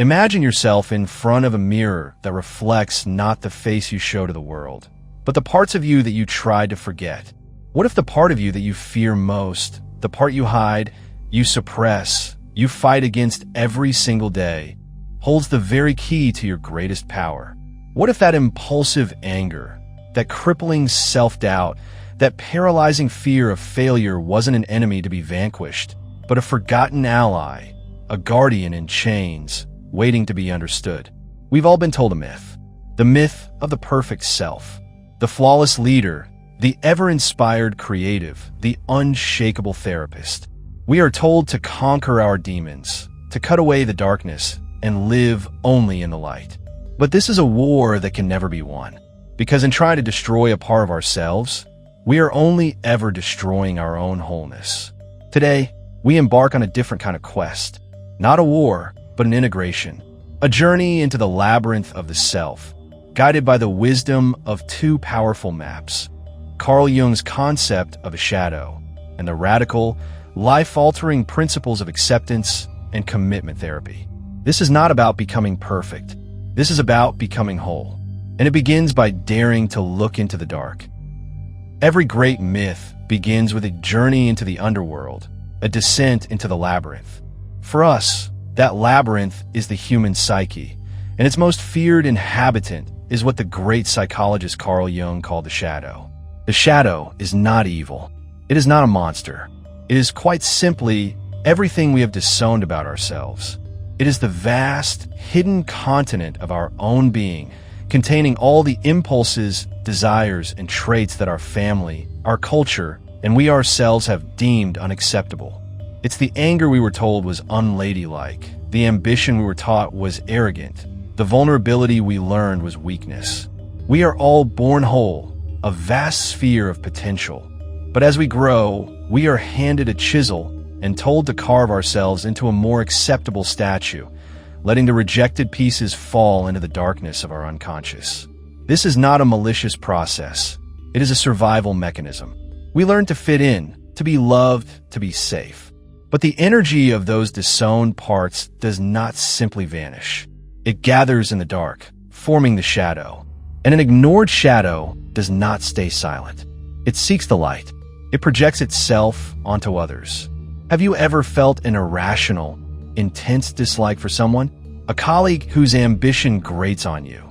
Imagine yourself in front of a mirror that reflects not the face you show to the world, but the parts of you that you tried to forget. What if the part of you that you fear most, the part you hide, you suppress, you fight against every single day, holds the very key to your greatest power? What if that impulsive anger, that crippling self-doubt, that paralyzing fear of failure wasn't an enemy to be vanquished, but a forgotten ally, a guardian in chains, waiting to be understood? We've all been told a myth. The myth of the perfect self, the flawless leader, the ever-inspired creative, the unshakable therapist. We are told to conquer our demons, to cut away the darkness, and live only in the light. But this is a war that can never be won, because in trying to destroy a part of ourselves, we are only ever destroying our own wholeness. Today, we embark on a different kind of quest. Not a war, but an integration. A journey into the labyrinth of the self, guided by the wisdom of two powerful maps: Carl Jung's concept of a shadow, and the radical, life-altering principles of acceptance and commitment therapy. This is not about becoming perfect. This is about becoming whole. And it begins by daring to look into the dark. Every great myth begins with a journey into the underworld, a descent into the labyrinth. For us, that labyrinth is the human psyche, and its most feared inhabitant is what the great psychologist Carl Jung called the shadow. The shadow is not evil. It is not a monster. It is quite simply everything we have disowned about ourselves. It is the vast, hidden continent of our own being, containing all the impulses, desires, and traits that our family, our culture, and we ourselves have deemed unacceptable. It's the anger we were told was unladylike, the ambition we were taught was arrogant, the vulnerability we learned was weakness. We are all born whole, a vast sphere of potential. But as we grow, we are handed a chisel and told to carve ourselves into a more acceptable statue, letting the rejected pieces fall into the darkness of our unconscious. This is not a malicious process. It is a survival mechanism. We learn to fit in, to be loved, to be safe. But the energy of those disowned parts does not simply vanish. It gathers in the dark, forming the shadow. And an ignored shadow does not stay silent. It seeks the light. It projects itself onto others. Have you ever felt an irrational, intense dislike for someone? A colleague whose ambition grates on you?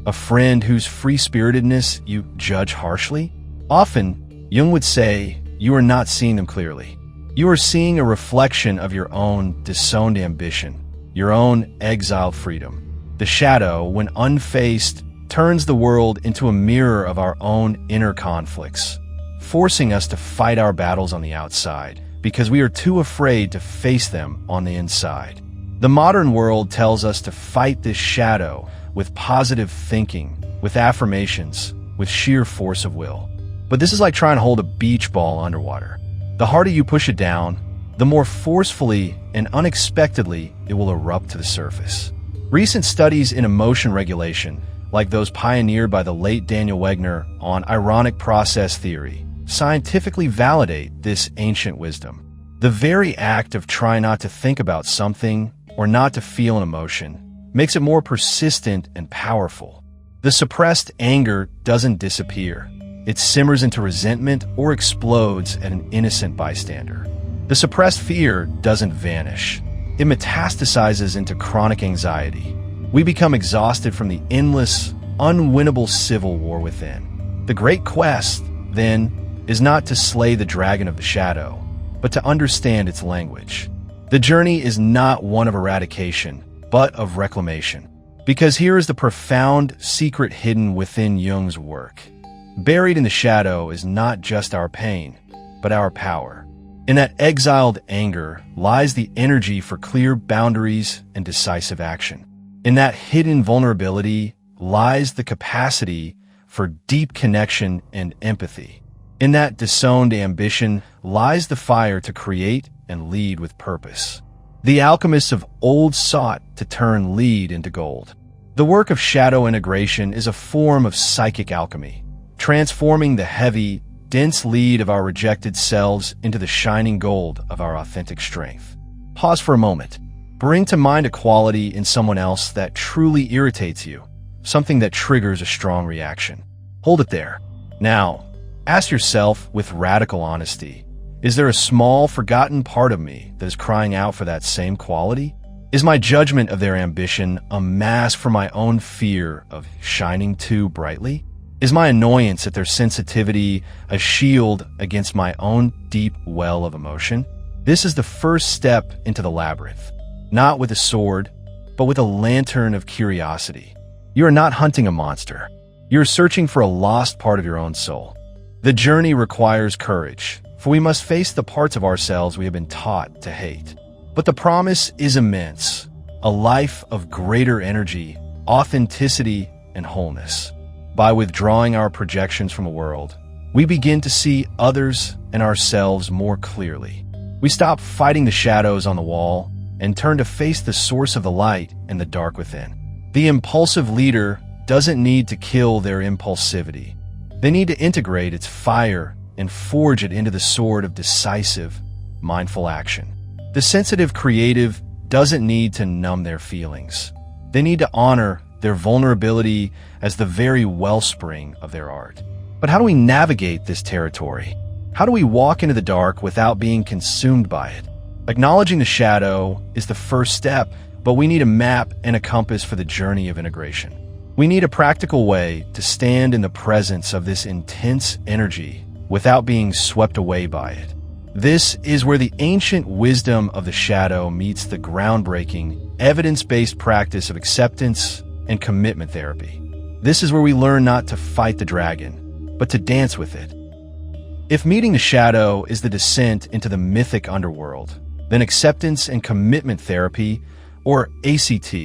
A friend whose free-spiritedness you judge harshly? Often, Jung would say, you are not seeing them clearly. You are seeing a reflection of your own disowned ambition, your own exiled freedom. The shadow, when unfaced, turns the world into a mirror of our own inner conflicts, forcing us to fight our battles on the outside because we are too afraid to face them on the inside. The modern world tells us to fight this shadow with positive thinking, with affirmations, with sheer force of will. But this is like trying to hold a beach ball underwater. The harder you push it down, the more forcefully and unexpectedly it will erupt to the surface. Recent studies in emotion regulation, like those pioneered by the late Daniel Wegner on ironic process theory, scientifically validate this ancient wisdom. The very act of trying not to think about something or not to feel an emotion makes it more persistent and powerful. The suppressed anger doesn't disappear. It simmers into resentment or explodes at an innocent bystander. The suppressed fear doesn't vanish. It metastasizes into chronic anxiety. We become exhausted from the endless, unwinnable civil war within. The great quest, then, is not to slay the dragon of the shadow, but to understand its language. The journey is not one of eradication, but of reclamation. Because here is the profound secret hidden within Jung's work. Buried in the shadow is not just our pain, but our power. In that exiled anger lies the energy for clear boundaries and decisive action. In that hidden vulnerability lies the capacity for deep connection and empathy. In that disowned ambition lies the fire to create and lead with purpose. The alchemists of old sought to turn lead into gold. The work of shadow integration is a form of psychic alchemy, transforming the heavy, dense lead of our rejected selves into the shining gold of our authentic strength. Pause for a moment. Bring to mind a quality in someone else that truly irritates you, something that triggers a strong reaction. Hold it there. Now, ask yourself with radical honesty, is there a small, forgotten part of me that is crying out for that same quality? Is my judgment of their ambition a mask for my own fear of shining too brightly? Is my annoyance at their sensitivity a shield against my own deep well of emotion? This is the first step into the labyrinth, not with a sword, but with a lantern of curiosity. You are not hunting a monster. You are searching for a lost part of your own soul. The journey requires courage, for we must face the parts of ourselves we have been taught to hate. But the promise is immense, a life of greater energy, authenticity, and wholeness. By withdrawing our projections from the world, we begin to see others and ourselves more clearly. We stop fighting the shadows on the wall and turn to face the source of the light in the dark within. The impulsive leader doesn't need to kill their impulsivity. They need to integrate its fire and forge it into the sword of decisive, mindful action. The sensitive creative doesn't need to numb their feelings. They need to honor their vulnerability as the very wellspring of their art. But how do we navigate this territory? How do we walk into the dark without being consumed by it? Acknowledging the shadow is the first step, but we need a map and a compass for the journey of integration. We need a practical way to stand in the presence of this intense energy without being swept away by it. This is where the ancient wisdom of the shadow meets the groundbreaking, evidence-based practice of acceptance and commitment therapy. This is where we learn not to fight the dragon, but to dance with it. If meeting the shadow is the descent into the mythic underworld, then acceptance and commitment therapy, or ACT,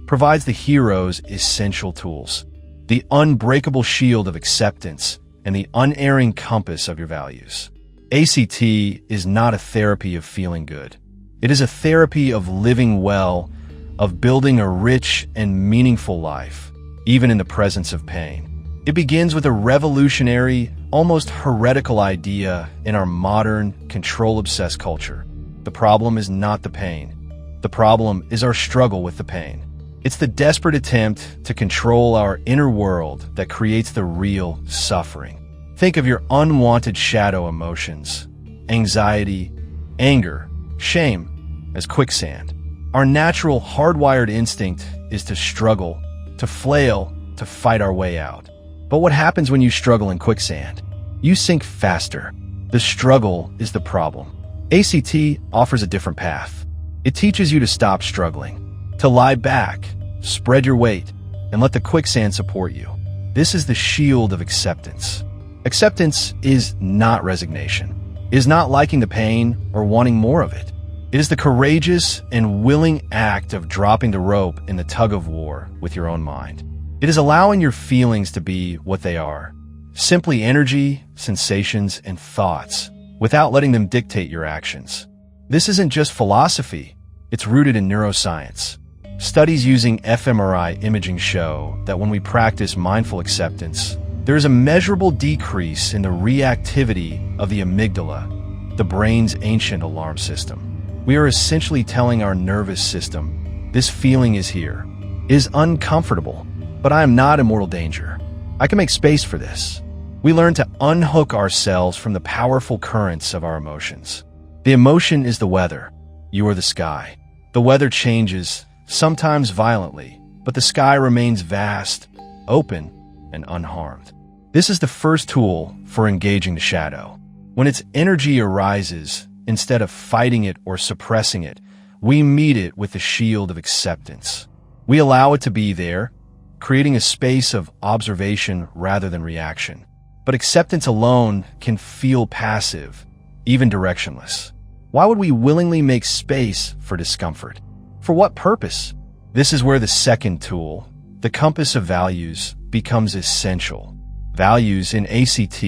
provides the hero's essential tools, the unbreakable shield of acceptance and the unerring compass of your values. ACT is not a therapy of feeling good. It is a therapy of living well, of building a rich and meaningful life, even in the presence of pain. It begins with a revolutionary, almost heretical idea in our modern, control-obsessed culture. The problem is not the pain. The problem is our struggle with the pain. It's the desperate attempt to control our inner world that creates the real suffering. Think of your unwanted shadow emotions, anxiety, anger, shame, as quicksand. Our natural hardwired instinct is to struggle, to flail, to fight our way out. But what happens when you struggle in quicksand? You sink faster. The struggle is the problem. ACT offers a different path. It teaches you to stop struggling, to lie back, spread your weight, and let the quicksand support you. This is the shield of acceptance. Acceptance is not resignation. It is not liking the pain or wanting more of it. It is the courageous and willing act of dropping the rope in the tug-of-war with your own mind. It is allowing your feelings to be what they are, simply energy, sensations, and thoughts, without letting them dictate your actions. This isn't just philosophy, it's rooted in neuroscience. Studies using fMRI imaging show that when we practice mindful acceptance, there is a measurable decrease in the reactivity of the amygdala, the brain's ancient alarm system. We are essentially telling our nervous system, this feeling is here, is uncomfortable, but I am not in mortal danger. I can make space for this. We learn to unhook ourselves from the powerful currents of our emotions. The emotion is the weather. You are the sky. The weather changes, sometimes violently, but the sky remains vast, open, and unharmed. This is the first tool for engaging the shadow. When its energy arises, instead of fighting it or suppressing it, we meet it with the shield of acceptance. We allow it to be there, creating a space of observation rather than reaction. But acceptance alone can feel passive, even directionless. Why would we willingly make space for discomfort? For what purpose? This is where the second tool, the compass of values, becomes essential. Values in ACT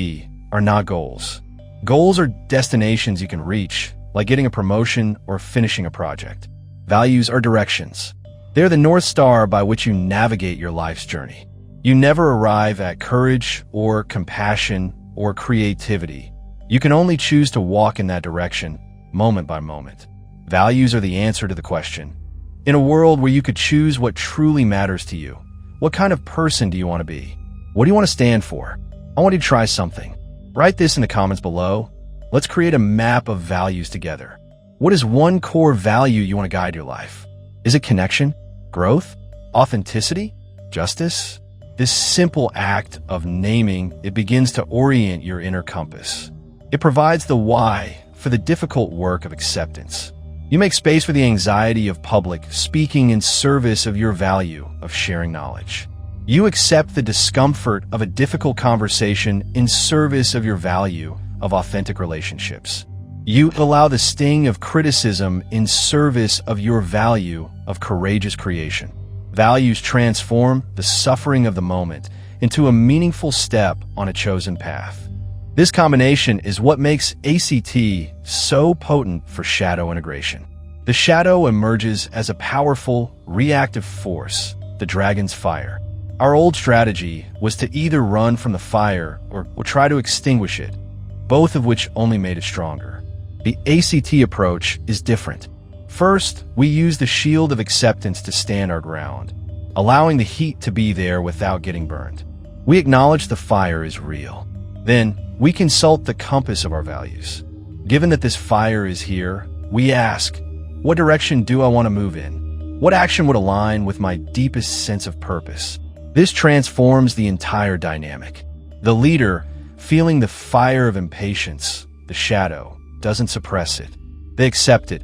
are not goals. Goals are destinations you can reach, like getting a promotion or finishing a project. Values are directions. They're the North Star by which you navigate your life's journey. You never arrive at courage or compassion or creativity. You can only choose to walk in that direction, moment by moment. Values are the answer to the question, In a world where you could choose what truly matters to you, what kind of person do you want to be? What do you want to stand for? I want you to try something. Write this in the comments below. Let's create a map of values together. What is one core value you want to guide your life? Is it connection, growth, authenticity, justice? This simple act of naming, it begins to orient your inner compass. It provides the why for the difficult work of acceptance. You make space for the anxiety of public speaking in service of your value of sharing knowledge. You accept the discomfort of a difficult conversation in service of your value of authentic relationships. You allow the sting of criticism in service of your value of courageous creation. Values transform the suffering of the moment into a meaningful step on a chosen path. This combination is what makes ACT so potent for shadow integration. The shadow emerges as a powerful, reactive force, the dragon's fire. Our old strategy was to either run from the fire or try to extinguish it, both of which only made it stronger. The ACT approach is different. First, we use the shield of acceptance to stand our ground, allowing the heat to be there without getting burned. We acknowledge the fire is real. Then, we consult the compass of our values. Given that this fire is here, we ask, what direction do I want to move in? What action would align with my deepest sense of purpose? This transforms the entire dynamic. The leader, feeling the fire of impatience, the shadow, doesn't suppress it. They accept it.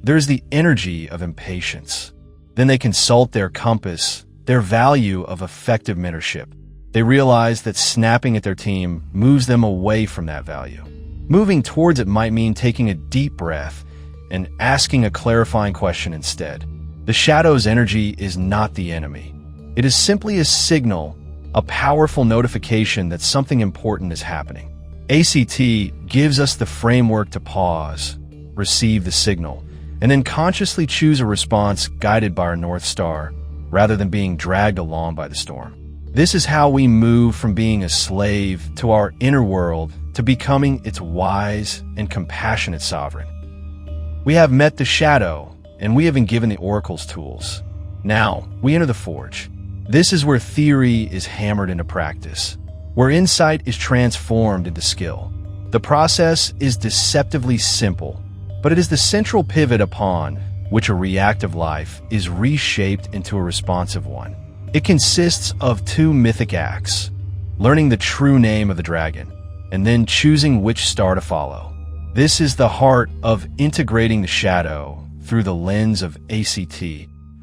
There's the energy of impatience. Then they consult their compass, their value of effective mentorship. They realize that snapping at their team moves them away from that value. Moving towards it might mean taking a deep breath and asking a clarifying question instead. The shadow's energy is not the enemy. It is simply a signal, a powerful notification that something important is happening. ACT gives us the framework to pause, receive the signal, and then consciously choose a response guided by our North Star, rather than being dragged along by the storm. This is how we move from being a slave to our inner world to becoming its wise and compassionate sovereign. We have met the shadow, and we have been given the oracle's tools. Now, we enter the forge. This is where theory is hammered into practice, where insight is transformed into skill. The process is deceptively simple, but it is the central pivot upon which a reactive life is reshaped into a responsive one. It consists of two mythic acts: learning the true name of the dragon, and then choosing which star to follow. This is the heart of integrating the shadow through the lens of ACT,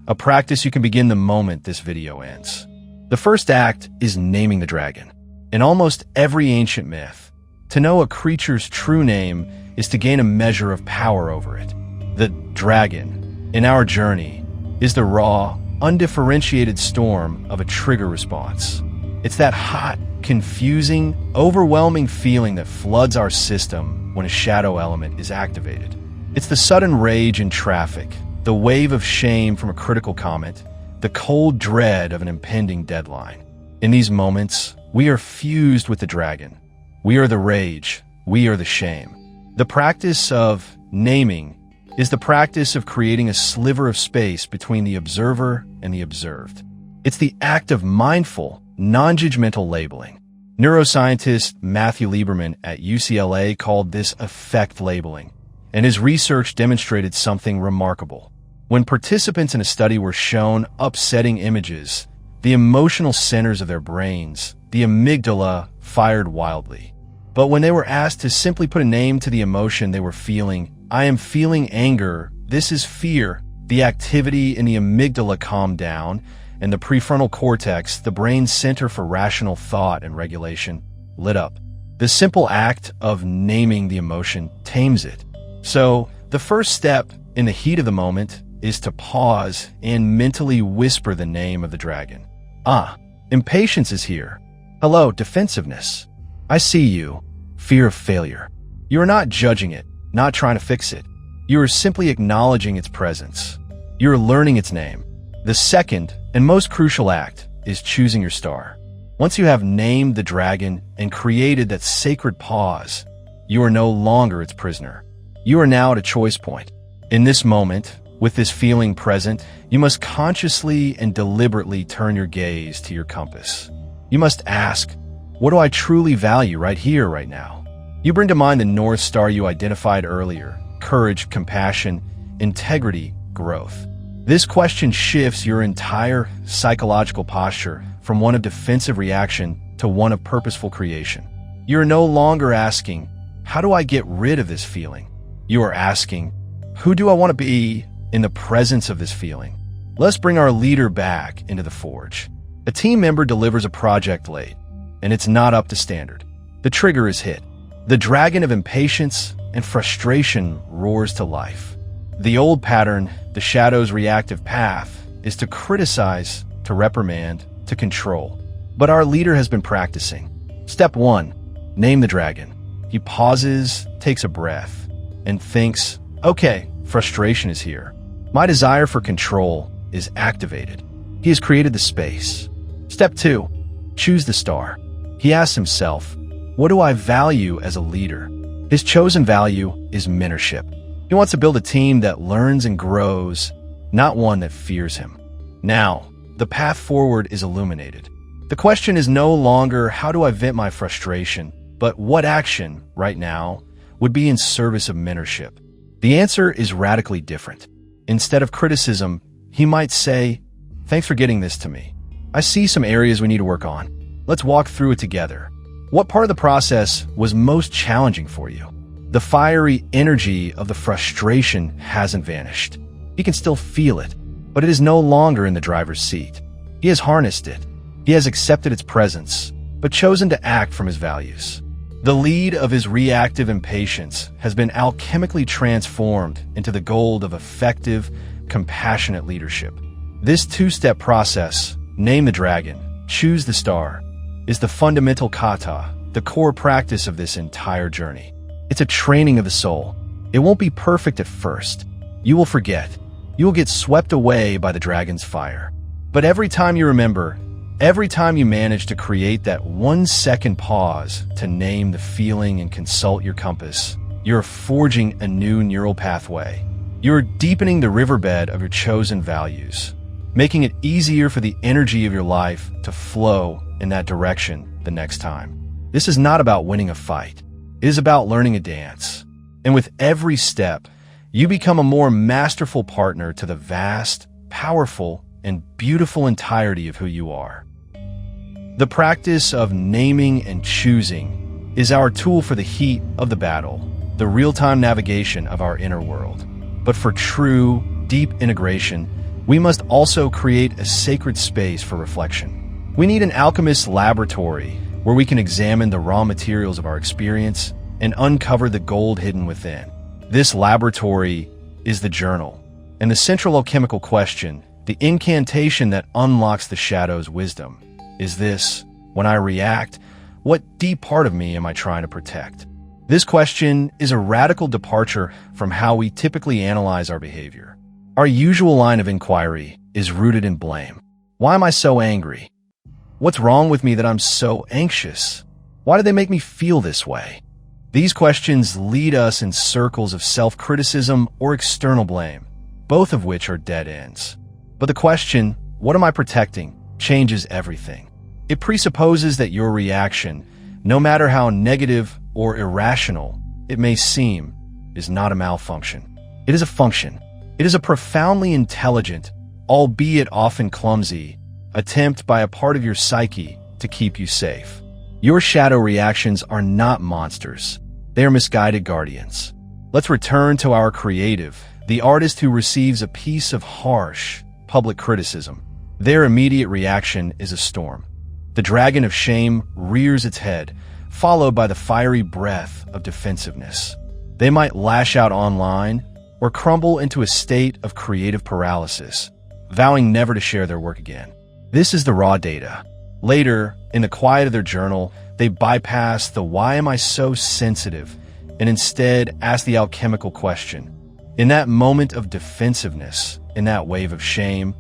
a practice you can begin the moment this video ends. The first act is naming the dragon. In almost every ancient myth, to know a creature's true name is to gain a measure of power over it. The dragon, in our journey, is the raw, undifferentiated storm of a trigger response. It's that hot, confusing, overwhelming feeling that floods our system when a shadow element is activated. It's the sudden rage in traffic, the wave of shame from a critical comment, the cold dread of an impending deadline. In these moments, we are fused with the dragon. We are the rage. We are the shame. The practice of naming is the practice of creating a sliver of space between the observer and the observed. It's the act of mindful, non-judgmental labeling. Neuroscientist Matthew Lieberman at UCLA called this affect labeling, and his research demonstrated something remarkable. When participants in a study were shown upsetting images, the emotional centers of their brains, the amygdala, fired wildly. But when they were asked to simply put a name to the emotion they were feeling, I am feeling anger, this is fear, the activity in the amygdala calmed down, and the prefrontal cortex, the brain's center for rational thought and regulation, lit up. The simple act of naming the emotion tames it. So, the first step in the heat of the moment is to pause and mentally whisper the name of the dragon. Impatience is here. Hello, defensiveness. I see you. Fear of failure. You are not judging it, not trying to fix it. You are simply acknowledging its presence. You are learning its name. The second and most crucial act is choosing your star. Once you have named the dragon and created that sacred pause, you are no longer its prisoner. You are now at a choice point. In this moment, With this feeling present, you must consciously and deliberately turn your gaze to your compass. You must ask, what do I truly value right here, right now? You bring to mind the North Star you identified earlier: courage, compassion, integrity, growth. This question shifts your entire psychological posture from one of defensive reaction to one of purposeful creation. You are no longer asking, how do I get rid of this feeling? You are asking, who do I want to be in the presence of this feeling? Let's bring our leader back into the forge. A team member delivers a project late, and it's not up to standard. The trigger is hit. The dragon of impatience and frustration roars to life. The old pattern, the shadow's reactive path, is to criticize, to reprimand, to control. But our leader has been practicing. Step 1, name the dragon. He pauses, takes a breath, and thinks, okay, frustration is here. My desire for control is activated. He has created the space. Step 2, choose the star. He asks himself, what do I value as a leader? His chosen value is mentorship. He wants to build a team that learns and grows, not one that fears him. Now, the path forward is illuminated. The question is no longer, how do I vent my frustration, but what action, right now, would be in service of mentorship? The answer is radically different. Instead of criticism, he might say, thanks for getting this to me. I see some areas we need to work on. Let's walk through it together. What part of the process was most challenging for you? The fiery energy of the frustration hasn't vanished. He can still feel it, but it is no longer in the driver's seat. He has harnessed it. He has accepted its presence, but chosen to act from his values. The lead of his reactive impatience has been alchemically transformed into the gold of effective, compassionate leadership. This two-step process, name the dragon, choose the star, is the fundamental kata, the core practice of this entire journey. It's a training of the soul. It won't be perfect at first. You will forget. You will get swept away by the dragon's fire. But every time you remember, every time you manage to create that 1-second pause to name the feeling and consult your compass, you're forging a new neural pathway. You're deepening the riverbed of your chosen values, making it easier for the energy of your life to flow in that direction the next time. This is not about winning a fight. It is about learning a dance. And with every step, you become a more masterful partner to the vast, powerful, and beautiful entirety of who you are. The practice of naming and choosing is our tool for the heat of the battle, the real-time navigation of our inner world. But for true, deep integration, we must also create a sacred space for reflection. We need an alchemist's laboratory where we can examine the raw materials of our experience and uncover the gold hidden within. This laboratory is the journal, and the central alchemical question, the incantation that unlocks the shadow's wisdom, is this: when I react, what deep part of me am I trying to protect? This question is a radical departure from how we typically analyze our behavior. Our usual line of inquiry is rooted in blame. Why am I so angry? What's wrong with me that I'm so anxious? Why do they make me feel this way? These questions lead us in circles of self-criticism or external blame, both of which are dead ends. But the question, what am I protecting, changes everything. It presupposes that your reaction, no matter how negative or irrational it may seem, is not a malfunction. It is a function. It is a profoundly intelligent, albeit often clumsy, attempt by a part of your psyche to keep you safe. Your shadow reactions are not monsters. They are misguided guardians. Let's return to our creative, the artist who receives a piece of harsh, public criticism. Their immediate reaction is a storm. The dragon of shame rears its head, followed by the fiery breath of defensiveness. They might lash out online or crumble into a state of creative paralysis, vowing never to share their work again. This is the raw data. Later, in the quiet of their journal, they bypass the why am I so sensitive and instead ask the alchemical question. In that moment of defensiveness, in that wave of shame,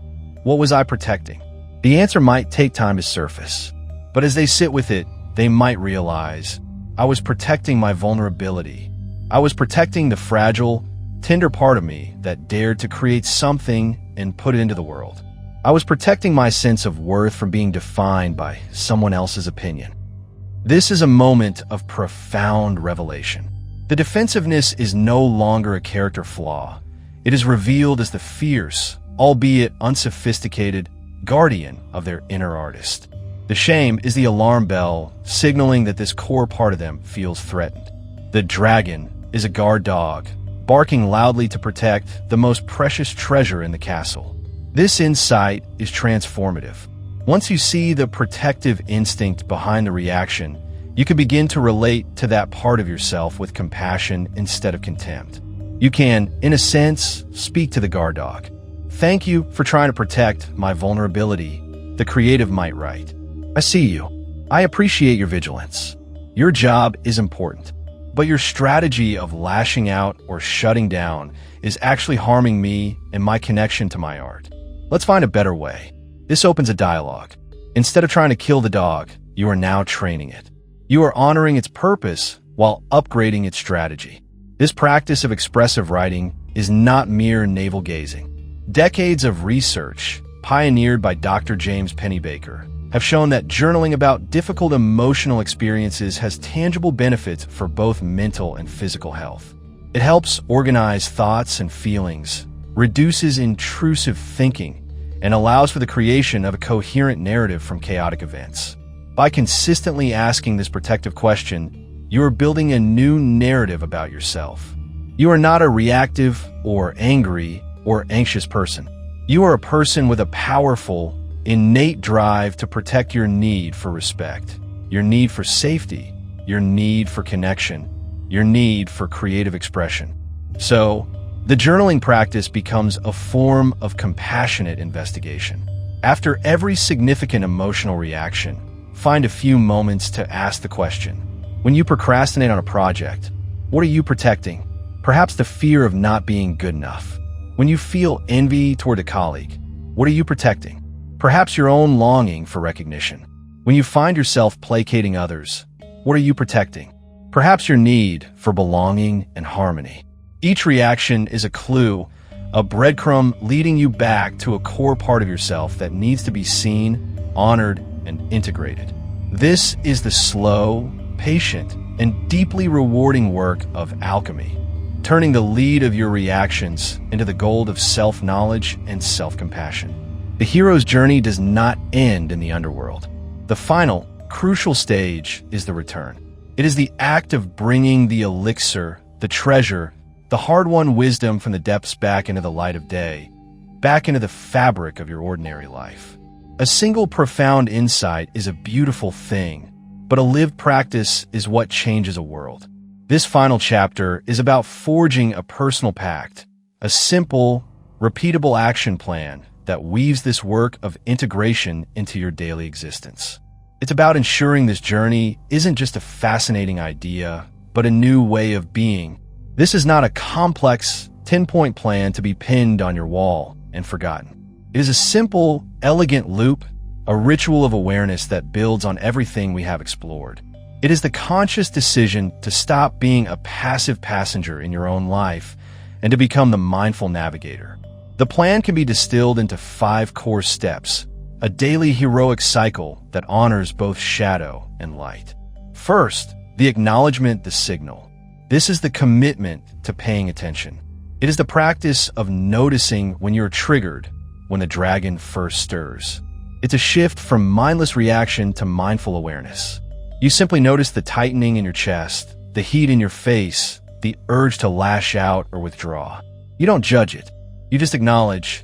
what was I protecting? The answer might take time to surface, but as they sit with it, they might realize, I was protecting my vulnerability. I was protecting the fragile, tender part of me that dared to create something and put it into the world. I was protecting my sense of worth from being defined by someone else's opinion. This is a moment of profound revelation. The defensiveness is no longer a character flaw. It is revealed as the fierce, albeit unsophisticated, guardian of their inner artist. The shame is the alarm bell signaling that this core part of them feels threatened. The dragon is a guard dog, barking loudly to protect the most precious treasure in the castle. This insight is transformative. Once you see the protective instinct behind the reaction, you can begin to relate to that part of yourself with compassion instead of contempt. You can, in a sense, speak to the guard dog. Thank you for trying to protect my vulnerability. The creative might write. I see you. I appreciate your vigilance. Your job is important, but your strategy of lashing out or shutting down is actually harming me and my connection to my art. Let's find a better way. This opens a dialogue. Instead of trying to kill the dog, you are now training it. You are honoring its purpose while upgrading its strategy. This practice of expressive writing is not mere navel-gazing. Decades of research, pioneered by Dr. James Pennebaker, have shown that journaling about difficult emotional experiences has tangible benefits for both mental and physical health. It helps organize thoughts and feelings, reduces intrusive thinking, and allows for the creation of a coherent narrative from chaotic events. By consistently asking this protective question, you are building a new narrative about yourself. You are not a reactive or angry or anxious person. You are a person with a powerful, innate drive to protect your need for respect, your need for safety, your need for connection, your need for creative expression. So, the journaling practice becomes a form of compassionate investigation. After every significant emotional reaction, find a few moments to ask the question. When you procrastinate on a project, what are you protecting? Perhaps the fear of not being good enough. When you feel envy toward a colleague, what are you protecting? Perhaps your own longing for recognition. When you find yourself placating others, what are you protecting? Perhaps your need for belonging and harmony. Each reaction is a clue, a breadcrumb leading you back to a core part of yourself that needs to be seen, honored, and integrated. This is the slow, patient, and deeply rewarding work of alchemy, turning the lead of your reactions into the gold of self-knowledge and self-compassion. The hero's journey does not end in the underworld. The final, crucial stage is the return. It is the act of bringing the elixir, the treasure, the hard-won wisdom from the depths back into the light of day, back into the fabric of your ordinary life. A single profound insight is a beautiful thing, but a lived practice is what changes a world. This final chapter is about forging a personal pact, a simple, repeatable action plan that weaves this work of integration into your daily existence. It's about ensuring this journey isn't just a fascinating idea, but a new way of being. This is not a complex 10-point plan to be pinned on your wall and forgotten. It is a simple, elegant loop, a ritual of awareness that builds on everything we have explored. It is the conscious decision to stop being a passive passenger in your own life and to become the mindful navigator. The plan can be distilled into 5 core steps, a daily heroic cycle that honors both shadow and light. First, the acknowledgement, the signal. This is the commitment to paying attention. It is the practice of noticing when you're triggered, when the dragon first stirs. It's a shift from mindless reaction to mindful awareness. You simply notice the tightening in your chest, the heat in your face, the urge to lash out or withdraw. You don't judge it. You just acknowledge,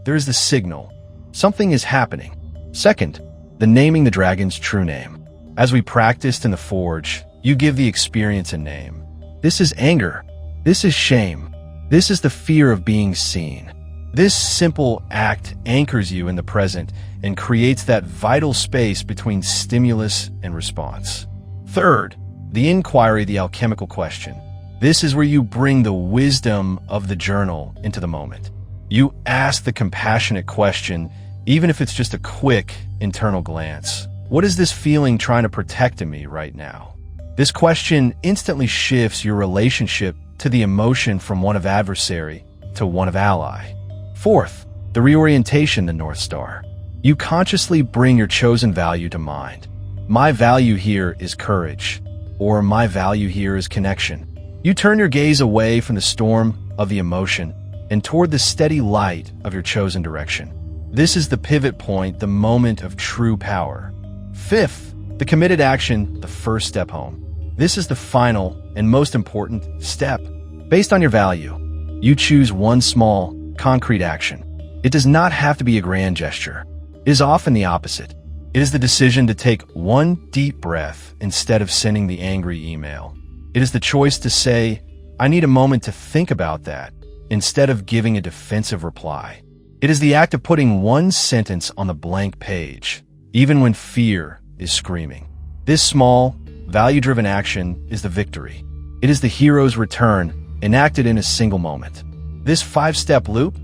there's the signal. Something is happening. Second, the naming the dragon's true name. As we practiced in the forge, you give the experience a name. This is anger. This is shame. This is the fear of being seen. This simple act anchors you in the present and creates that vital space between stimulus and response. Third, the inquiry, the alchemical question. This is where you bring the wisdom of the journal into the moment. You ask the compassionate question, even if it's just a quick internal glance. What is this feeling trying to protect in me right now? This question instantly shifts your relationship to the emotion from one of adversary to one of ally. Fourth, the reorientation, the North Star. You consciously bring your chosen value to mind. My value here is courage, or my value here is connection. You turn your gaze away from the storm of the emotion and toward the steady light of your chosen direction. This is the pivot point, the moment of true power. Fifth, the committed action, the first step home. This is the final and most important step. Based on your value, you choose one small, concrete action. It does not have to be a grand gesture. It is often the opposite. It is the decision to take one deep breath instead of sending the angry email. It is the choice to say, I need a moment to think about that, instead of giving a defensive reply. It is the act of putting one sentence on the blank page, even when fear is screaming. This small, value-driven action is the victory. It is the hero's return, enacted in a single moment. This 5-step loop,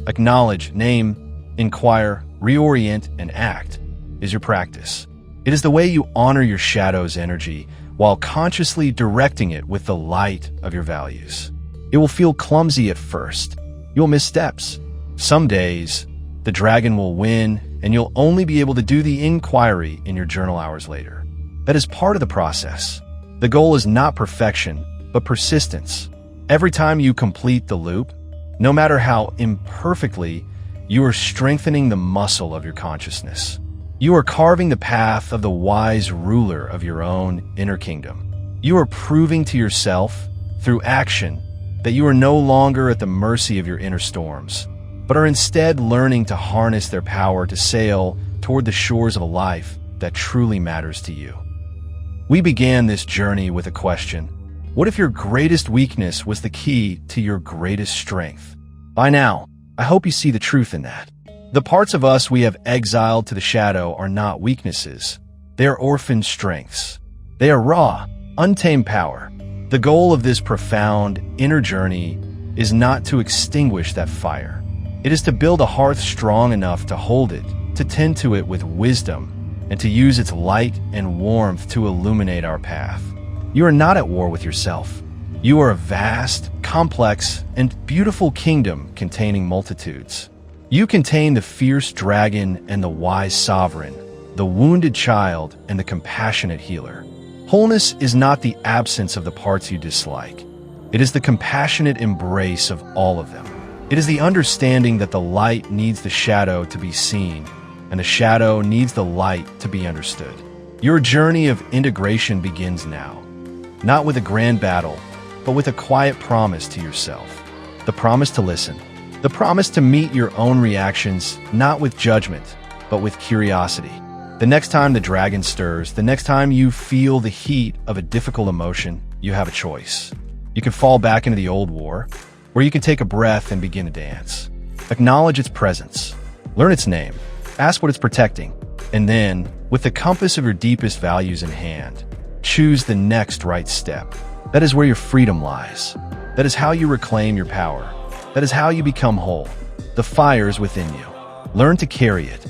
acknowledge, name, inquire, reorient, and act, is your practice. It is the way you honor your shadow's energy while consciously directing it with the light of your values. It will feel clumsy at first. You'll miss steps. Some days, the dragon will win, and you'll only be able to do the inquiry in your journal hours later. That is part of the process. The goal is not perfection, but persistence. Every time you complete the loop, no matter how imperfectly, you are strengthening the muscle of your consciousness. You are carving the path of the wise ruler of your own inner kingdom. You are proving to yourself, through action, that you are no longer at the mercy of your inner storms, but are instead learning to harness their power to sail toward the shores of a life that truly matters to you. We began this journey with a question. What if your greatest weakness was the key to your greatest strength? By now, I hope you see the truth in that. The parts of us we have exiled to the shadow are not weaknesses. They are orphan strengths. They are raw, untamed power. The goal of this profound inner journey is not to extinguish that fire. It is to build a hearth strong enough to hold it, to tend to it with wisdom, and to use its light and warmth to illuminate our path. You are not at war with yourself. You are a vast, complex, and beautiful kingdom containing multitudes. You contain the fierce dragon and the wise sovereign, the wounded child and the compassionate healer. Wholeness is not the absence of the parts you dislike. It is the compassionate embrace of all of them. It is the understanding that the light needs the shadow to be seen, and the shadow needs the light to be understood. Your journey of integration begins now, not with a grand battle, but with a quiet promise to yourself. The promise to listen. The promise to meet your own reactions, not with judgment, but with curiosity. The next time the dragon stirs, the next time you feel the heat of a difficult emotion, you have a choice. You can fall back into the old war, or you can take a breath and begin to dance. Acknowledge its presence. Learn its name. Ask what it's protecting. And then, with the compass of your deepest values in hand, choose the next right step. That is where your freedom lies. That is how you reclaim your power. That is how you become whole. The fire is within you. Learn to carry it.